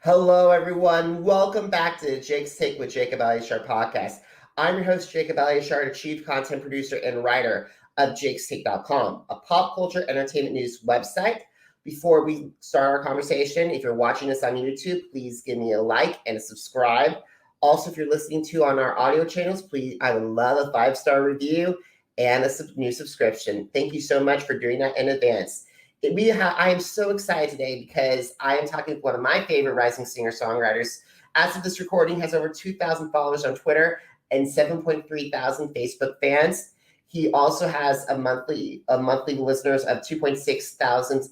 Hello, everyone. Welcome back to Jake's Take with Jacob Elyachar Podcast. I'm your host, Jacob Elyachar, the chief content producer and writer of jakestake.com, a pop culture entertainment news website. Before we start our conversation, if you're watching us on YouTube, please give me a like and a subscribe. Also, if you're listening to on our audio channels, please, I would love a 5-star review and a new subscription. Thank you so much for doing that in advance. I am so excited today because I am talking with one of my favorite rising singer-songwriters. As of this recording, has over 2,000 followers on Twitter and 7.3 thousand Facebook fans. He also has a monthly listeners of 2.6 thousand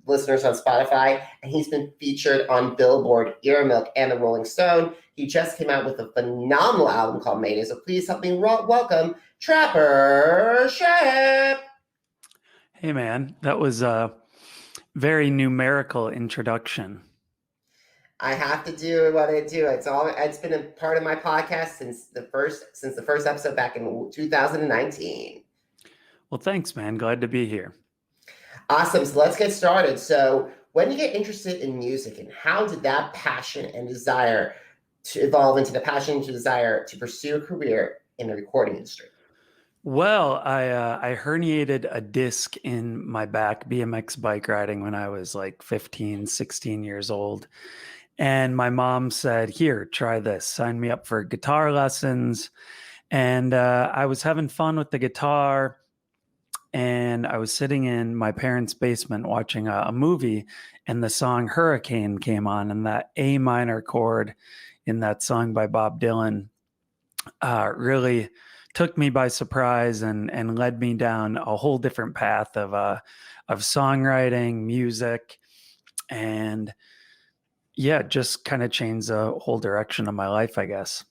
listeners on Spotify, and he's been featured on Billboard, Ear Milk, and the Rolling Stone. He just came out with a phenomenal album called Mayday. So please help me welcome Trapper Schoepp. Hey man, that was a very numerical introduction. I have to do what I do. It's been a part of my podcast since the first episode back in 2019. Well, thanks, man. Glad to be here. Awesome. So let's get started. So when did you get interested in music, and how did that passion and desire to evolve into the passion and desire to pursue a career in the recording industry? Well, I herniated a disc in my back BMX bike riding when I was like 15, 16 years old. And my mom said, here, try this, sign me up for guitar lessons. And I was having fun with the guitar. And I was sitting in my parents' basement watching a movie, and the song Hurricane came on, and that A minor chord in that song by Bob Dylan really took me by surprise and led me down a whole different path of songwriting, music, and just kind of changed the whole direction of my life, I guess.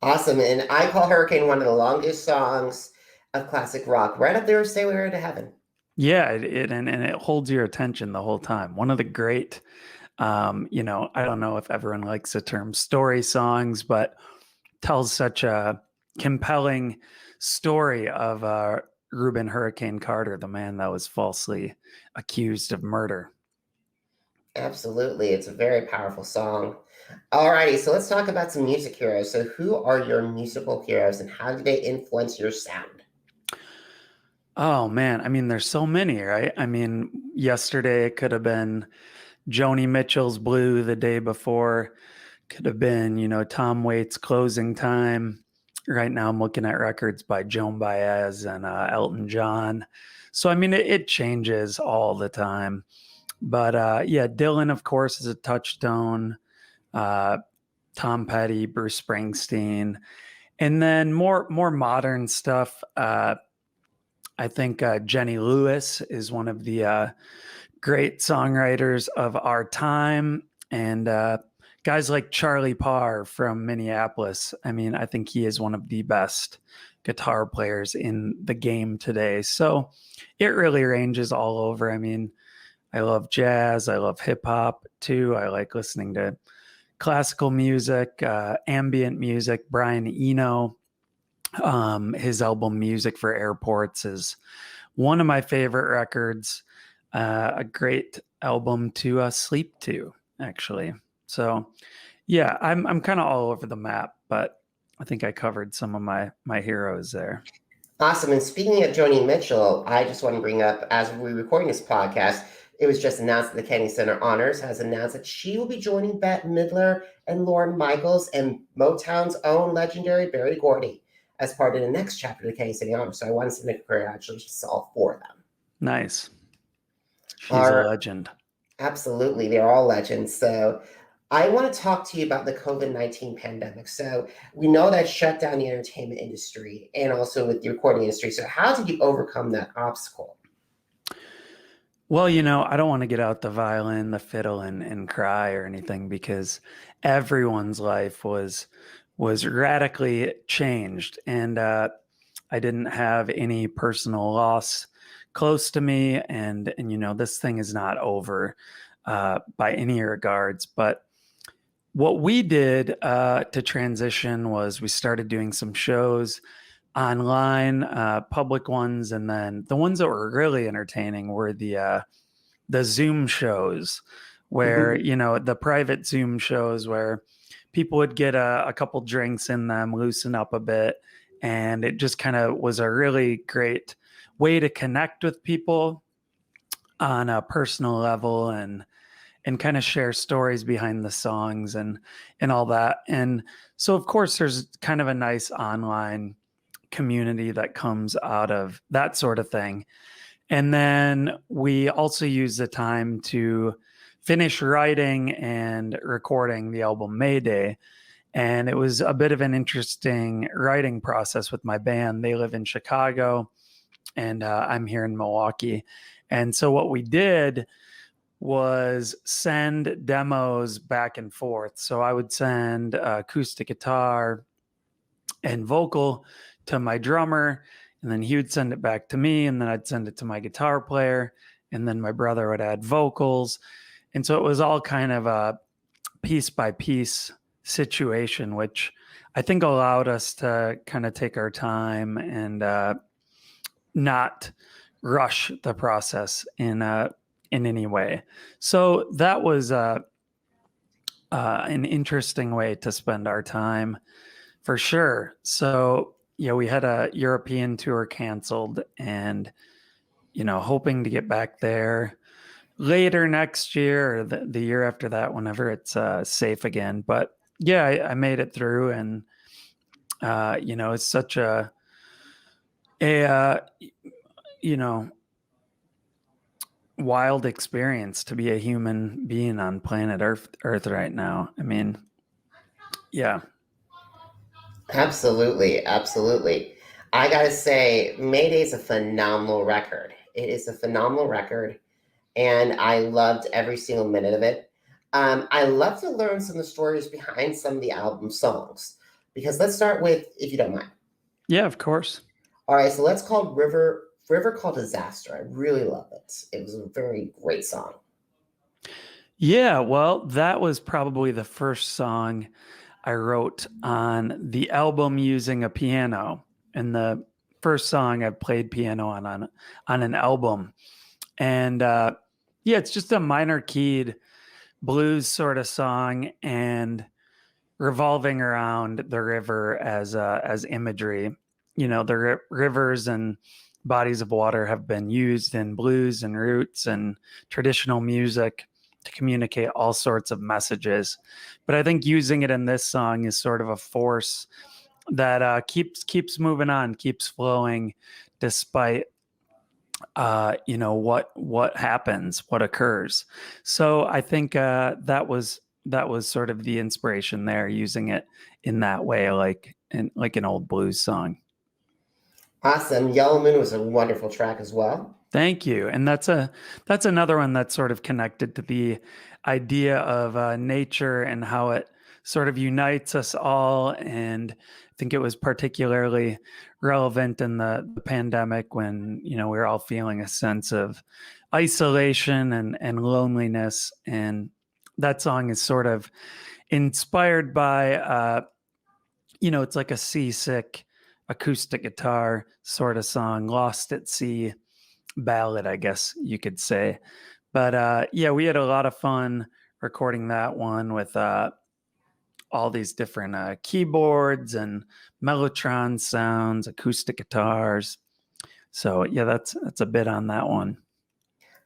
Awesome. And I call Hurricane one of the longest songs of classic rock, right up there with Stairway to Heaven. Yeah, it holds your attention the whole time. One of the great, I don't know if everyone likes the term story songs, but tells such a compelling story of Reuben Hurricane Carter, the man that was falsely accused of murder. Absolutely. It's a very powerful song. Alrighty, so let's talk about some music heroes. So who are your musical heroes, and how do they influence your sound? Oh man, I mean, there's so many, right? I mean, yesterday it could have been Joni Mitchell's Blue. The day before could have been, Tom Waits' Closing Time. Right now I'm looking at records by Joan Baez and Elton John. So, I mean, it changes all the time. But Dylan, of course, is a touchstone. Tom Petty, Bruce Springsteen. And then more modern stuff. I think Jenny Lewis is one of the great songwriters of our time. And guys like Charlie Parr from Minneapolis. I mean, I think he is one of the best guitar players in the game today. So it really ranges all over. I mean, I love jazz. I love hip hop too. I like listening to classical music, ambient music. Brian Eno. His album Music for Airports is one of my favorite records, a great album to sleep to, actually. So yeah, I'm kind of all over the map, but I think I covered some of my heroes there. Awesome. And speaking of Joni Mitchell, I just want to bring up, as we're recording this podcast, it was just announced that the Kennedy Center Honors has announced that she will be joining Bette Midler and Lorne Michaels and Motown's own legendary Berry Gordy as part of the next chapter of the Kennedy City Honors. So I want to send congratulations to all four of them. Nice. She's a legend. Absolutely. They're all legends. So I want to talk to you about the COVID-19 pandemic. So we know that shut down the entertainment industry and also with the recording industry. So how did you overcome that obstacle? Well, I don't want to get out the violin, the fiddle, and cry or anything, because everyone's life was radically changed. And I didn't have any personal loss close to me. And this thing is not over by any regards. But what we did to transition was we started doing some shows online, public ones, and then the ones that were really entertaining were the Zoom shows where, the private Zoom shows where people would get a couple drinks in them, loosen up a bit. And it just kind of was a really great way to connect with people on a personal level and kind of share stories behind the songs and all that. And so, of course, there's kind of a nice online community that comes out of that sort of thing. And then we also use the time to finish writing and recording the album Mayday. And it was a bit of an interesting writing process with my band. They live in Chicago and I'm here in Milwaukee. And so what we did was send demos back and forth. So I would send acoustic guitar and vocal to my drummer, and then he would send it back to me, and then I'd send it to my guitar player, and then my brother would add vocals. And so it was all kind of a piece by piece situation, which I think allowed us to kind of take our time and not rush the process in any way. So that was an interesting way to spend our time for sure. So we had a European tour canceled and, hoping to get back there later next year or the year after that, whenever it's safe again. But I made it through, and, it's such a wild experience to be a human being on planet Earth right now. I mean, yeah. Absolutely. I gotta say, Mayday is a phenomenal record. It is a phenomenal record, and I loved every single minute of it. I love to learn some of the stories behind some of the album songs, because let's start with, if you don't mind. Yeah, of course. All right, so let's call River Called Disaster. I really love it. It was a very great song. Yeah, well, that was probably the first song I wrote on the album using a piano, and the first song I played piano on an album. And it's just a minor keyed blues sort of song, and revolving around the river as imagery. The rivers and bodies of water have been used in blues and roots and traditional music to communicate all sorts of messages. But I think using it in this song is sort of a force that keeps moving on, keeps flowing, despite what happens, what occurs. So I think that was sort of the inspiration there, using it in that way, like an old blues song. Awesome. Yellow Moon was a wonderful track as well. Thank you. And that's another one that's sort of connected to the idea of nature and how it sort of unites us all. And I think it was particularly relevant in the pandemic when, we were all feeling a sense of isolation and loneliness. And that song is sort of inspired by, it's like a seasick acoustic guitar sort of song, Lost at Sea ballad, I guess you could say. But we had a lot of fun recording that one with all these different keyboards and mellotron sounds, acoustic guitars. So that's a bit on that one.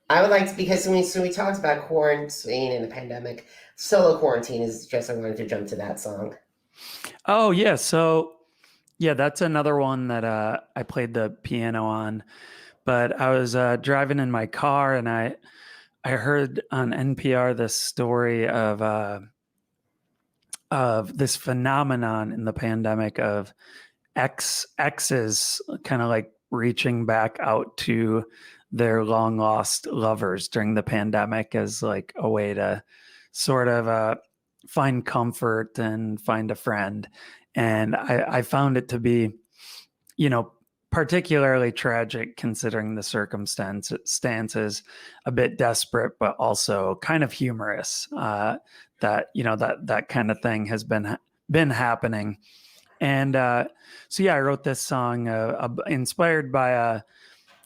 I would like to, because when we talked about quarantine and the pandemic, solo quarantine is just, I wanted to jump to that song. Oh yeah. So that's another one that I played the piano on. But I was driving in my car, and I heard on NPR this story of this phenomenon in the pandemic of exes kind of like reaching back out to their long lost lovers during the pandemic as like a way to sort of find comfort and find a friend. And I found it to be, particularly tragic considering the circumstances, a bit desperate, but also kind of humorous, that kind of thing has been happening. And I wrote this song inspired by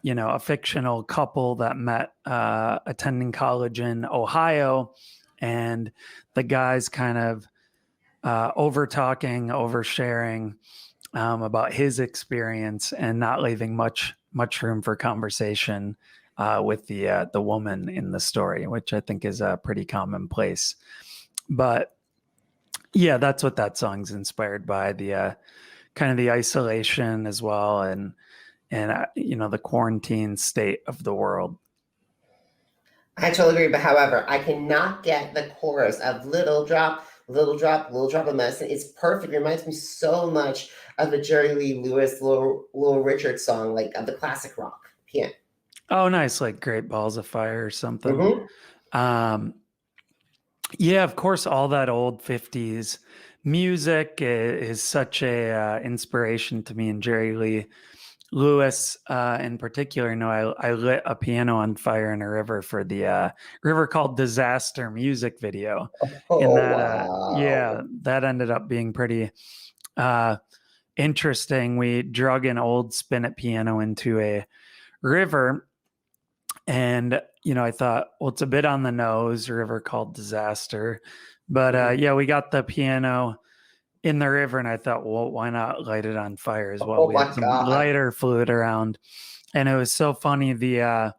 a fictional couple that met attending college in Ohio, and the guy's kind of oversharing about his experience and not leaving much room for conversation with the woman in the story, which I think is pretty commonplace. But yeah, that's what that song's inspired by, the kind of the isolation as well, and the quarantine state of the world. I totally agree, but however, I cannot get the chorus of Little Drop, Little Drop, Little Drop of Medicine. It's perfect. It reminds me so much of the Jerry Lee Lewis, Little Richard song, like of the classic rock piano. Oh, nice, like Great Balls of Fire or something. Mm-hmm. Yeah, of course, all that old 50s music is such a inspiration to me, and Jerry Lee Lewis in particular. I lit a piano on fire in a river for the River Called Disaster music video. And that, wow. that ended up being pretty interesting. We drug an old spinet piano into a river, and I thought, well, it's a bit on the nose, River Called Disaster, but we got the piano in the river, and I thought, well, why not light it on fire as well? Oh We my had some God. lighter fluid around, and it was so funny. The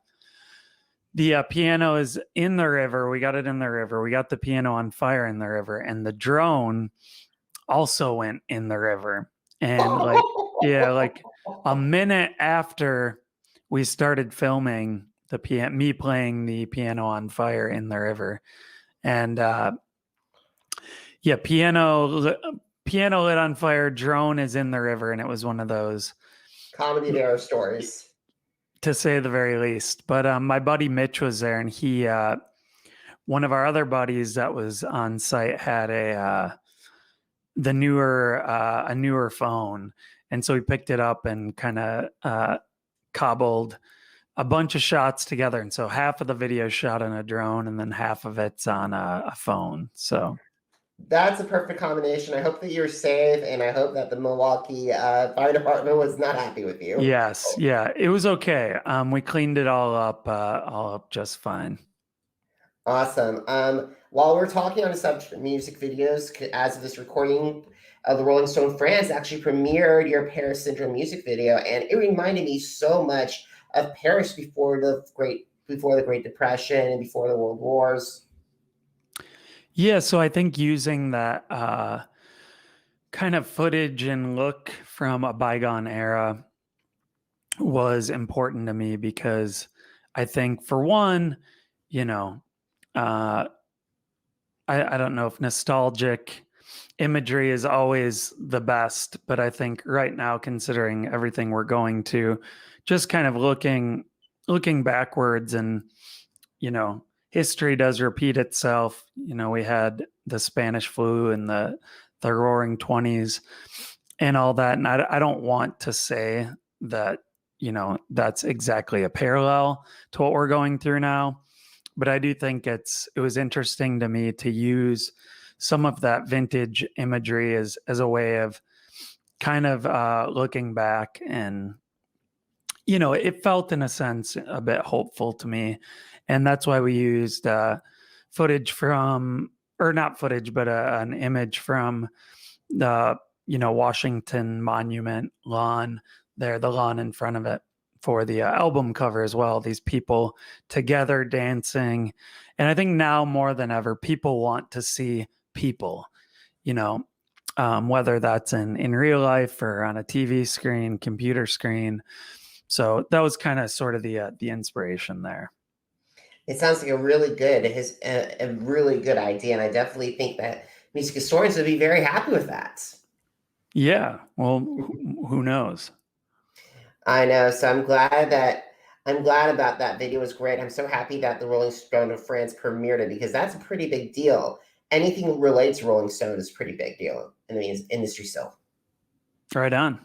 piano is in the river. We got it in the river. We got the piano on fire in the river, and the drone also went in the river. And like a minute after we started filming me playing the piano on fire in the river, and piano lit on fire, drone is in the river, and it was one of those comedy of error stories, to say the very least. But my buddy Mitch was there, and he one of our other buddies that was on site had a newer phone, and so we picked it up and kind of cobbled a bunch of shots together, and so half of the video shot on a drone and then half of it's on a phone. So that's a perfect combination. I hope that you're safe, and I hope that the Milwaukee fire department was not happy with you. Yes, yeah, it was okay. We cleaned it all up just fine. Awesome. While we're talking on the subject of music videos, as of this recording, the Rolling Stone France actually premiered your Paris Syndrome music video, and it reminded me so much of Paris before the Great Depression and before the World Wars. Yeah, so I think using that kind of footage and look from a bygone era was important to me, because I think, for one, I don't know if nostalgic imagery is always the best, but I think right now, considering everything we're going to, just kind of looking backwards, and history does repeat itself. We had the Spanish flu and the Roaring 20s and all that, and I don't want to say that that's exactly a parallel to what we're going through now, but I do think it was interesting to me to use some of that vintage imagery as a way of kind of looking back, and it felt, in a sense, a bit hopeful to me. And that's why we used footage from, or not footage, but an image from the Washington Monument lawn there, the lawn in front of it, for the album cover as well. These people together dancing, and I think now more than ever, people want to see people, whether that's in real life or on a TV screen, computer screen. So that was kind of sort of the inspiration there. It sounds like a really good idea, and I definitely think that music historians would be very happy with that. Yeah, well, who knows? I know. So I'm glad about that video. Was great. I'm so happy that the Rolling Stone of France premiered it, because that's a pretty big deal. Anything related to Rolling Stone is a pretty big deal in the industry still. Right on.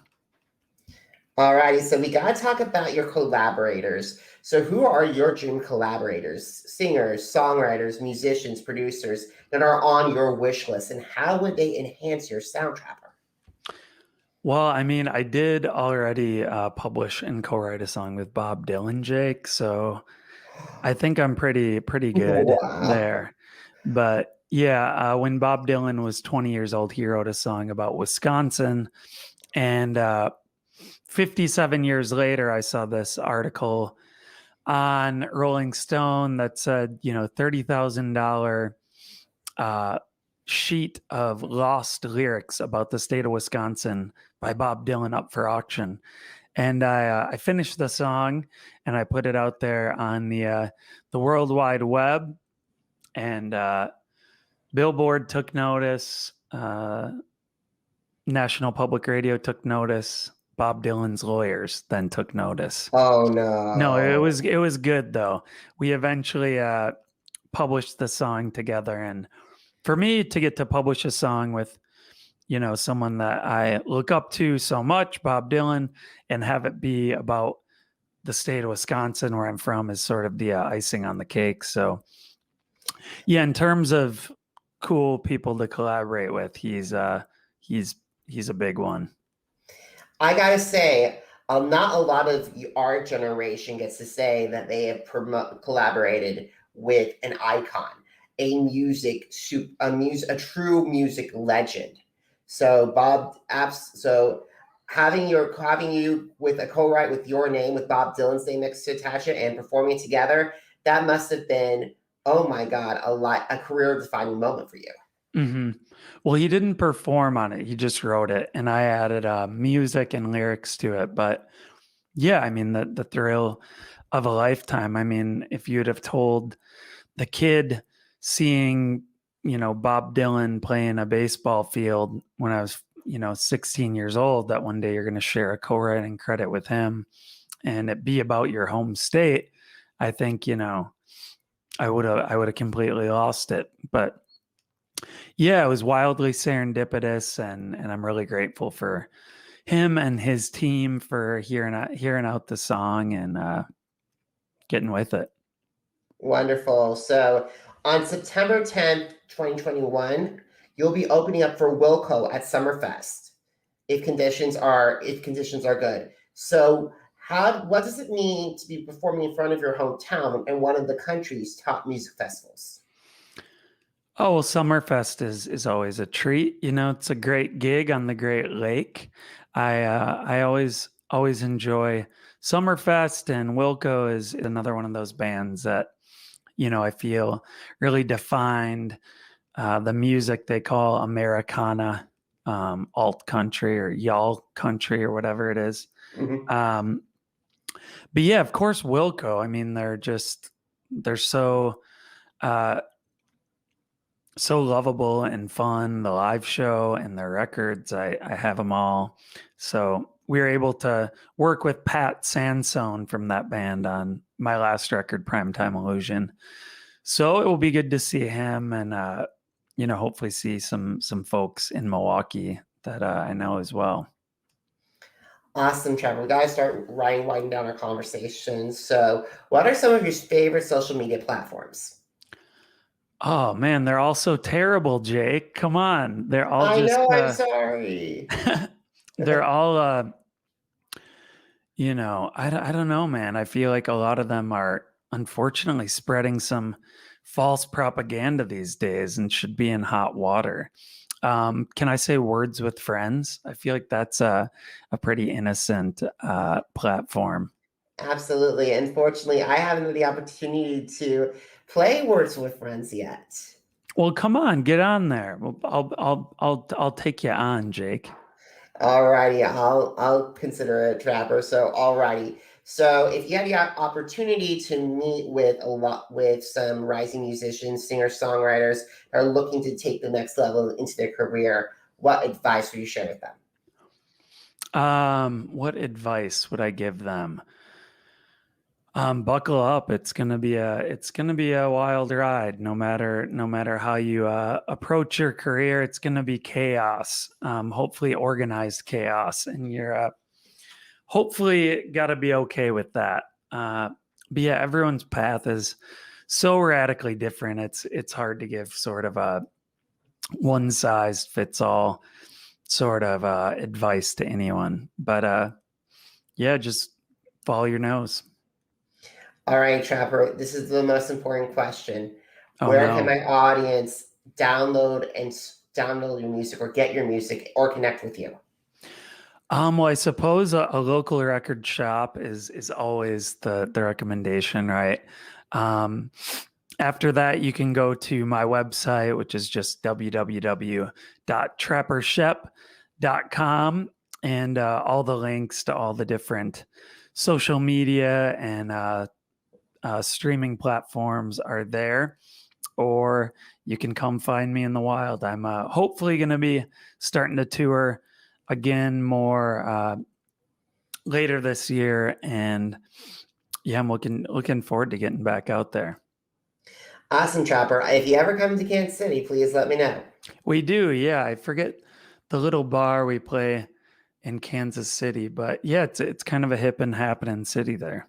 All righty. So we got to talk about your collaborators. So who are your dream collaborators, singers, songwriters, musicians, producers that are on your wish list, and how would they enhance your sound, Trapper? Well, I mean, I did already publish and co-write a song with Bob Dylan, Jake. So I think I'm pretty good Wow. there. But yeah, when Bob Dylan was 20 years old, he wrote a song about Wisconsin. And 57 years later, I saw this article on Rolling Stone that said, $30,000 sheet of lost lyrics about the state of Wisconsin by Bob Dylan up for auction. And I finished the song and I put it out there on the World Wide Web, and Billboard took notice. National Public Radio took notice. Bob Dylan's lawyers then took notice. Oh No, no. it was good though. We eventually published the song together, and for me to get to publish a song with someone that I look up to so much, Bob Dylan, and have it be about the state of Wisconsin where I'm from is sort of the icing on the cake. So yeah, in terms of cool people to collaborate with, he's a big one. I gotta say, not a lot of our generation gets to say that they have collaborated with an icon, a true music legend. So having you with a co-write with your name, with Bob Dylan's name next to attach it, and performing it together, that must have been, oh my God, a career-defining moment for you. Mm-hmm. Well, he didn't perform on it. He just wrote it, and I added music and lyrics to it. But yeah, I mean, the thrill of a lifetime. I mean, if you'd have told the kid seeing, Bob Dylan playing a baseball field when I was, 16 years old, that one day you're going to share a co-writing credit with him and it be about your home state, I think, I would have completely lost it. But yeah, it was wildly serendipitous, and I'm really grateful for him and his team for hearing out the song and getting with it. Wonderful. So on September 10th, 2021, you'll be opening up for Wilco at Summerfest if conditions are good. So what does it mean to be performing in front of your hometown and one of the country's top music festivals? Oh, well, Summerfest is always a treat. It's a great gig on the Great Lake. I always enjoy Summerfest, and Wilco is another one of those bands that I feel really defined the music they call Americana, alt country or y'all country or whatever it is. Mm-hmm. But yeah, of course, Wilco. I mean, they're so lovable and fun. The live show and their records, I have them all. So we were able to work with Pat Sansone from that band on my last record, Primetime Illusion. So it will be good to see him and hopefully see some folks in Milwaukee that I know as well. Awesome, Trevor. We got to start winding down our conversation. So what are some of your favorite social media platforms? Oh man, they're all so terrible, Jake. Come on. They're all I know, I'm sorry. They're all I don't know, man. I feel like a lot of them are unfortunately spreading some false propaganda these days and should be in hot water. Can I say Words with Friends? I feel like that's a pretty innocent platform. Absolutely. Unfortunately, I haven't had the opportunity to play Words with Friends yet. Well, come on, get on there. I'll take you on, Jake. Alrighty, I'll consider it, Trapper. So alrighty. So if you had the opportunity to meet with some rising musicians, singer-songwriters that are looking to take the next level into their career, what advice would you share with them? What advice would I give them? Buckle up. It's gonna be a wild ride. No matter how you approach your career, it's gonna be chaos. Hopefully organized chaos, and you're hopefully got to be okay with that. But yeah, everyone's path is so radically different. It's hard to give sort of a one size fits all sort of advice to anyone. But yeah, just follow your nose. All right, Trapper, this is the most important question. Oh, Where no. can my audience download your music or get your music or connect with you? Well, I suppose a local record shop is always the recommendation, right? After that, you can go to my website, which is just www.trapperschoepp.com, and all the links to all the different social media and streaming platforms are there. Or you can come find me in the wild. I'm hopefully going to be starting to tour again more later this year, and yeah, I'm looking forward to getting back out there. Awesome, Trapper. If you ever come to Kansas City, please let me know. We do, yeah. I forget the little bar we play in Kansas City, but yeah, it's kind of a hip and happening city there.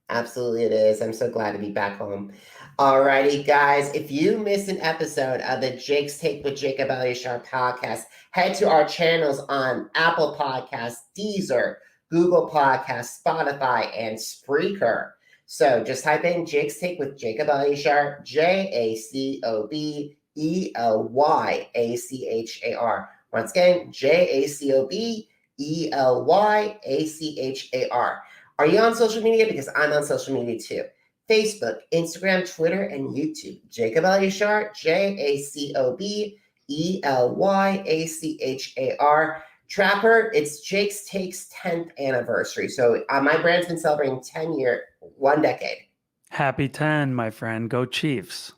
Absolutely, it is. I'm so glad to be back home. Alrighty, guys. If you missed an episode of the Jake's Take with Jacob Elyachar podcast, head to our channels on Apple Podcasts, Deezer, Google Podcasts, Spotify, and Spreaker. So just type in Jake's Take with Jacob Elyachar, JACOBELYACHAR. Once again, JACOBELYACHAR. Are you on social media? Because I'm on social media too. Facebook, Instagram, Twitter, and YouTube. Jacob Elyachar, JACOBELYACHAR. Trapper, it's Jake's Takes 10th anniversary. So my brand's been celebrating 1 decade. Happy 10, my friend. Go Chiefs.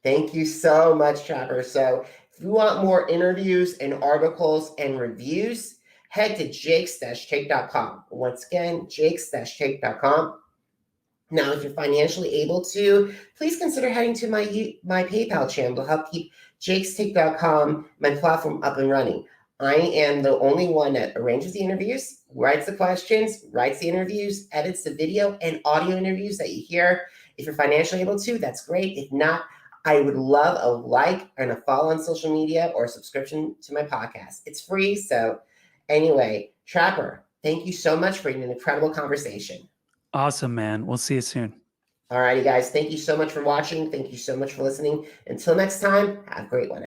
Thank you so much, Trapper. So if you want more interviews and articles and reviews, head to jakes-take.com. Once again, jakes-take.com. Now, if you're financially able to, please consider heading to my PayPal channel to help keep jakes-take.com, my platform, up and running. I am the only one that arranges the interviews, writes the questions, writes the interviews, edits the video and audio interviews that you hear. If you're financially able to, that's great. If not, I would love a like and a follow on social media or a subscription to my podcast. It's free, so anyway, Trapper, thank you so much for an incredible conversation. Awesome, man. We'll see you soon. All righty, guys. Thank you so much for watching. Thank you so much for listening. Until next time, have a great one.